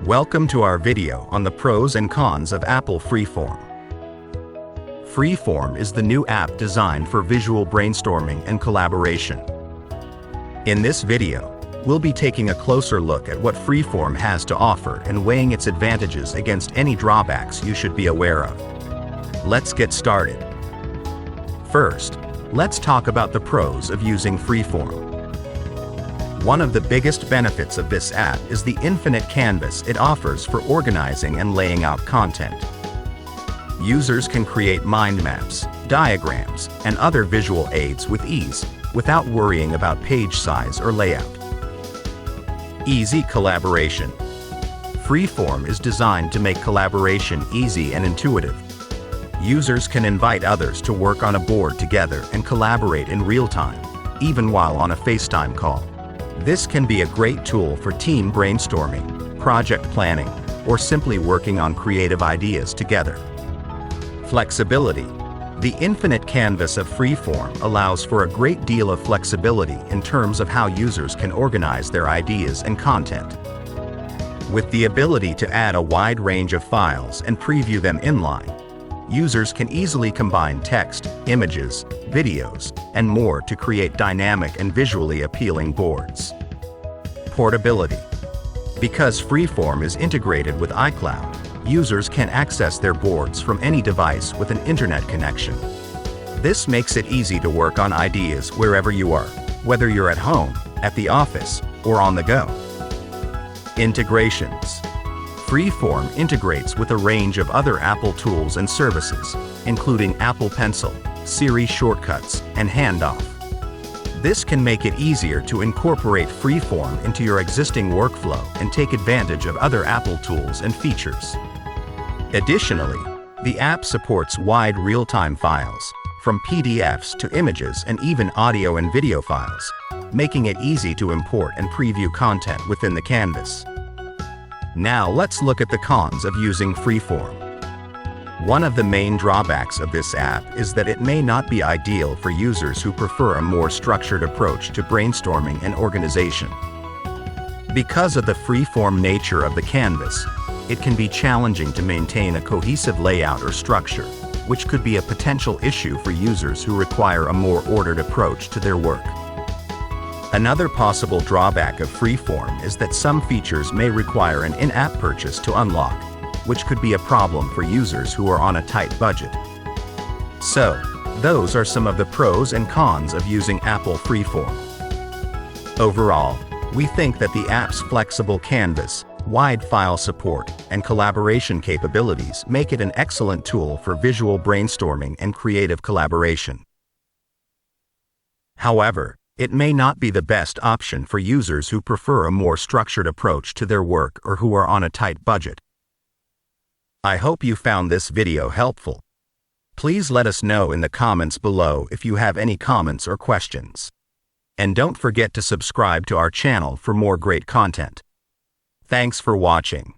Welcome to our video on the pros and cons of Apple Freeform. Freeform is the new app designed for visual brainstorming and collaboration. In this video, we'll be taking a closer look at what Freeform has to offer and weighing its advantages against any drawbacks you should be aware of. Let's get started. First, let's talk about the pros of using Freeform. One of the biggest benefits of this app is the infinite canvas it offers for organizing and laying out content. Users can create mind maps, diagrams, and other visual aids with ease, without worrying about page size or layout. Easy collaboration. Freeform is designed to make collaboration easy and intuitive. Users can invite others to work on a board together and collaborate in real time, even while on a FaceTime call. This can be a great tool for team brainstorming, project planning, or simply working on creative ideas together. Flexibility. The infinite canvas of Freeform allows for a great deal of flexibility in terms of how users can organize their ideas and content. With the ability to add a wide range of files and preview them inline, users can easily combine text, images, videos, and more to create dynamic and visually appealing boards. Portability. Because Freeform is integrated with iCloud, users can access their boards from any device with an internet connection. This makes it easy to work on ideas wherever you are, whether you're at home, at the office, or on the go. Integrations. Freeform integrates with a range of other Apple tools and services, including Apple Pencil, Siri shortcuts, and Handoff. This can make it easier to incorporate Freeform into your existing workflow and take advantage of other Apple tools and features. Additionally, the app supports wide real-time files, from PDFs to images and even audio and video files, making it easy to import and preview content within the canvas. Now let's look at the cons of using Freeform. One of the main drawbacks of this app is that it may not be ideal for users who prefer a more structured approach to brainstorming and organization. Because of the freeform nature of the canvas, it can be challenging to maintain a cohesive layout or structure, which could be a potential issue for users who require a more ordered approach to their work. Another possible drawback of Freeform is that some features may require an in-app purchase to unlock, which could be a problem for users who are on a tight budget. So, those are some of the pros and cons of using Apple Freeform. Overall, we think that the app's flexible canvas, wide file support, and collaboration capabilities make it an excellent tool for visual brainstorming and creative collaboration. However, it may not be the best option for users who prefer a more structured approach to their work or who are on a tight budget. I hope you found this video helpful. Please let us know in the comments below if you have any comments or questions. And don't forget to subscribe to our channel for more great content. Thanks for watching.